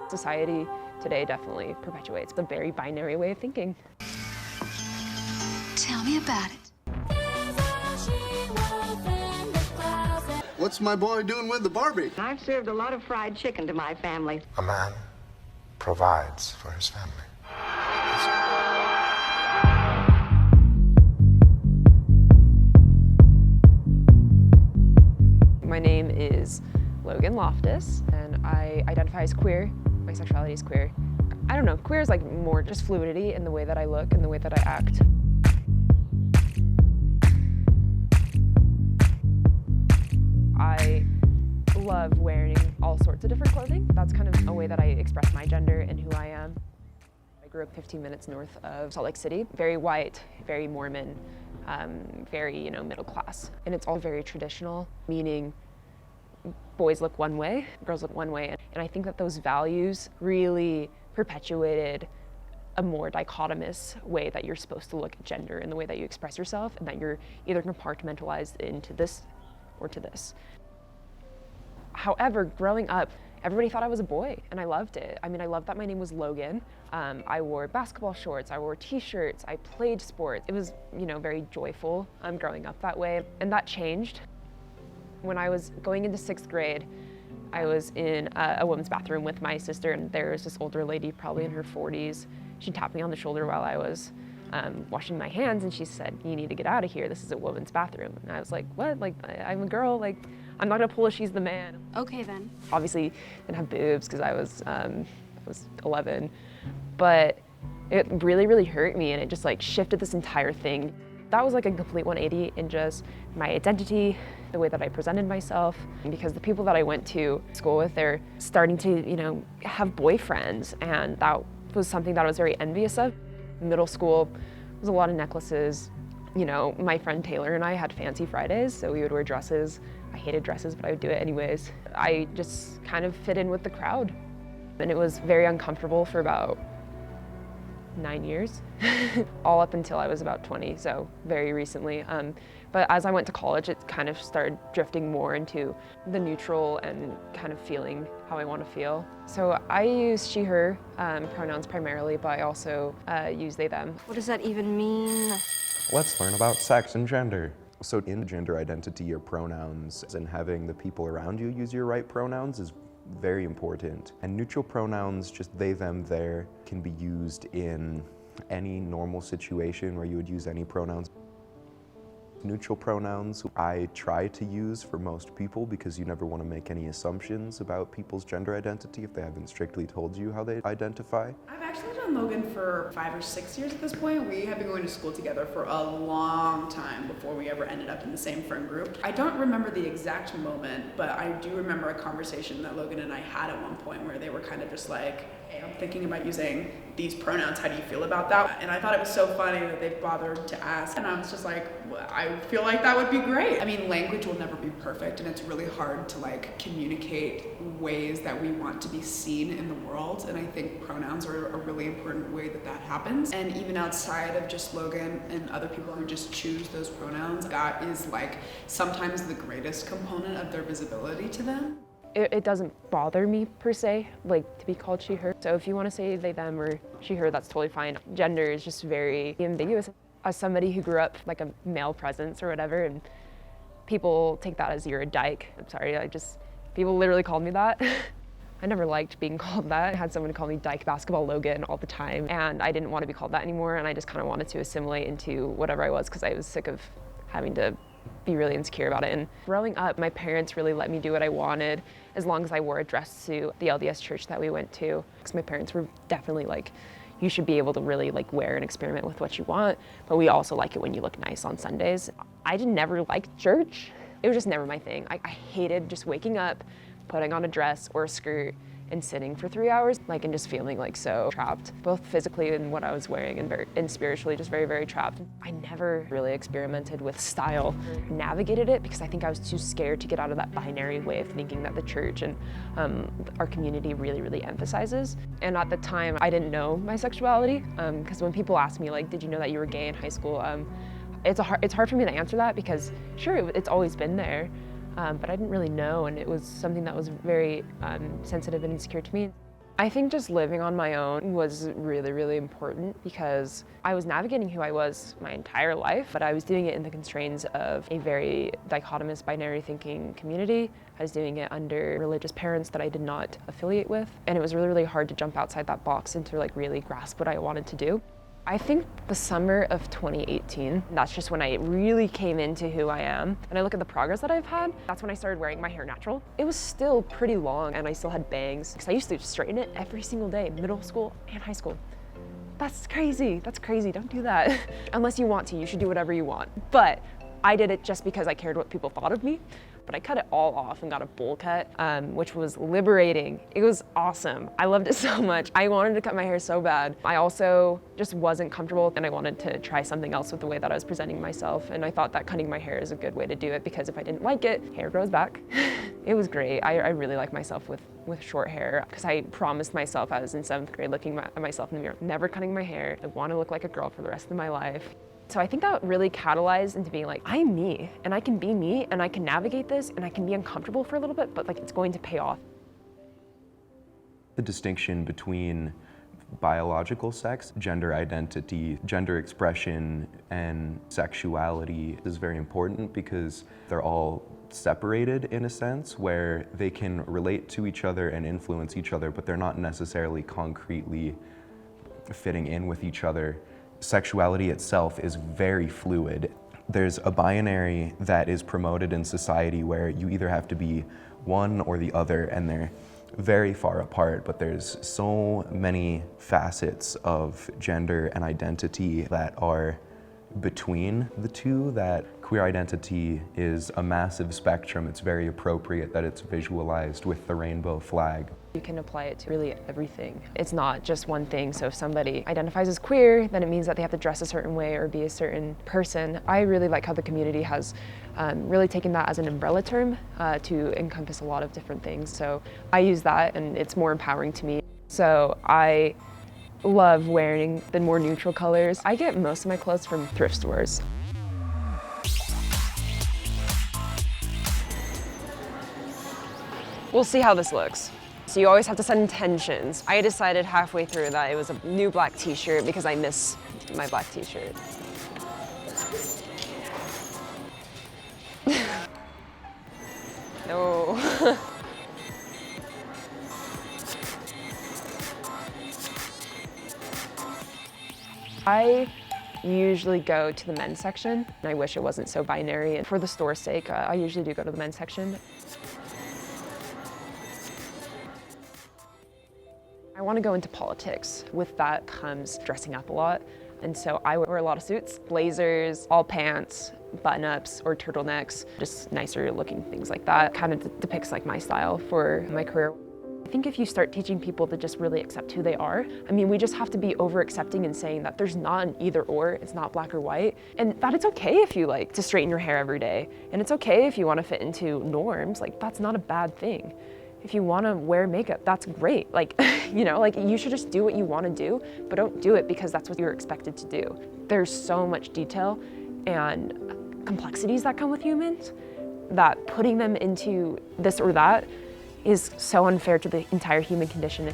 Society today definitely perpetuates a very binary way of thinking. Tell me about it. What's my boy doing with the Barbie? I've served a lot of fried chicken to my family. A man provides for his family. My name is Logan Loftus, and I identify as queer. My sexuality is queer. I don't know, queer is like more just fluidity in the way that I look and the way that I act. I love wearing all sorts of different clothing. That's kind of a way that I express my gender and who I am. I grew up 15 minutes north of Salt Lake City. Very white, very Mormon, very, middle class. And it's all very traditional, meaning boys look one way, girls look one way. And I think that those values really perpetuated a more dichotomous way that you're supposed to look at gender and the way that you express yourself, and that you're either compartmentalized into this or to this. However, growing up, everybody thought I was a boy, and I loved it. I mean, I loved that my name was Logan. I wore basketball shorts, I wore t-shirts, I played sports. It was, very joyful growing up that way, and that changed. When I was going into 6th grade, I was in a women's bathroom with my sister, and there was this older lady, probably in her 40s. She tapped me on the shoulder while I was washing my hands, and she said, "You need to get out of here. This is a women's bathroom." And I was like, "What? Like, I'm a girl. Like, I'm not gonna pull a she's the man." Okay then. Obviously, didn't have boobs because I was 11, but it really, really hurt me, and it just like shifted this entire thing. That was like a complete 180 in just my identity, the way that I presented myself, because the people that I went to school with, they're starting to, have boyfriends, and that was something that I was very envious of. Middle school was a lot of necklaces. My friend Taylor and I had fancy Fridays, so we would wear dresses. I hated dresses, but I would do it anyways. I just kind of fit in with the crowd, and it was very uncomfortable for about 9 years, all up until I was about 20, so very recently. But as I went to college, it kind of started drifting more into the neutral and kind of feeling how I want to feel. So I use she, her pronouns primarily, but I also use they, them. What does that even mean? Let's learn about sex and gender. So in gender identity, your pronouns and having the people around you use your right pronouns is very important. And neutral pronouns, just they, them, their, can be used in any normal situation where you would use any pronouns. Neutral pronouns I try to use for most people because you never want to make any assumptions about people's gender identity if they haven't strictly told you how they identify. I've actually known Logan for 5 or 6 years at this point. We have been going to school together for a long time before we ever ended up in the same friend group. I don't remember the exact moment, but I do remember a conversation that Logan and I had at one point where they were kind of just like, "Hey, I'm thinking about using these pronouns. How do you feel about that?" And I thought it was so funny that they bothered to ask. And I was just like, well, I feel like that would be great. I mean, language will never be perfect, and it's really hard to communicate ways that we want to be seen in the world. And I think pronouns are a really important way that happens. And even outside of just Logan and other people who just choose those pronouns, that is sometimes the greatest component of their visibility to them. It doesn't bother me per se, to be called she, her. So if you want to say they, them, or she, her, that's totally fine. Gender is just very ambiguous. As somebody who grew up like a male presence or whatever, and people take that as you're a dyke. I'm sorry, people literally called me that. I never liked being called that. I had someone call me Dyke Basketball Logan all the time, and I didn't want to be called that anymore, and I just kind of wanted to assimilate into whatever I was because I was sick of having to be really insecure about it. And growing up, my parents really let me do what I wanted as long as I wore a dress to the LDS church that we went to. Because my parents were definitely like, you should be able to really wear and experiment with what you want, but we also like it when you look nice on Sundays. I just never liked church. It was just never my thing. I hated just waking up, putting on a dress or a skirt and sitting for 3 hours, and just feeling so trapped, both physically in what I was wearing and spiritually, just very, very trapped. I never really experimented with style, navigated it because I think I was too scared to get out of that binary way of thinking that the church and our community really, really emphasizes. And at the time, I didn't know my sexuality, because when people ask me, did you know that you were gay in high school? It's hard for me to answer that because sure, it's always been there. But I didn't really know, and it was something that was very sensitive and insecure to me. I think just living on my own was really, really important because I was navigating who I was my entire life, but I was doing it in the constraints of a very dichotomous binary thinking community. I was doing it under religious parents that I did not affiliate with. And it was really, really hard to jump outside that box and to like really grasp what I wanted to do. I think the summer of 2018, that's just when I really came into who I am. And I look at the progress that I've had, that's when I started wearing my hair natural. It was still pretty long and I still had bangs because I used to straighten it every single day, middle school and high school. That's crazy, don't do that. Unless you want to, you should do whatever you want. But I did it just because I cared what people thought of me. But I cut it all off and got a bowl cut, which was liberating. It was awesome. I loved it so much. I wanted to cut my hair so bad. I also just wasn't comfortable and I wanted to try something else with the way that I was presenting myself. And I thought that cutting my hair is a good way to do it because if I didn't like it, hair grows back. It was great. I really like myself with short hair because I promised myself I was in 7th grade looking at myself in the mirror, never cutting my hair. I want to look like a girl for the rest of my life. So I think that really catalyzed into being like, I'm me and I can be me and I can navigate this and I can be uncomfortable for a little bit, but like it's going to pay off. The distinction between biological sex, gender identity, gender expression, and sexuality is very important because they're all separated in a sense where they can relate to each other and influence each other, but they're not necessarily concretely fitting in with each other. Sexuality itself is very fluid. There's a binary that is promoted in society where you either have to be one or the other, and they're very far apart, but there's so many facets of gender and identity that are between the two that queer identity is a massive spectrum. It's very appropriate that it's visualized with the rainbow flag. You can apply it to really everything. It's not just one thing. So if somebody identifies as queer, then it means that they have to dress a certain way or be a certain person. I really like how the community has really taken that as an umbrella term to encompass a lot of different things. So I use that and it's more empowering to me. So I love wearing the more neutral colors. I get most of my clothes from thrift stores. We'll see how this looks. So you always have to set intentions. I decided halfway through that it was a new black t-shirt because I miss my black t-shirt. No. I usually go to the men's section. I wish it wasn't so binary. And for the store's sake, I usually do go to the men's section. I want to go into politics. With that comes dressing up a lot. And so I wear a lot of suits, blazers, all pants, button-ups or turtlenecks, just nicer looking things like that. Kind of depicts like my style for my career. I think if you start teaching people to just really accept who they are, I mean, we just have to be over-accepting and saying that there's not an either or, it's not black or white, and that it's okay if you like to straighten your hair every day, and it's okay if you want to fit into norms, like that's not a bad thing. If you want to wear makeup, that's great. Like, you know, like you should just do what you want to do, but don't do it because that's what you're expected to do. There's so much detail and complexities that come with humans that putting them into this or that is so unfair to the entire human condition.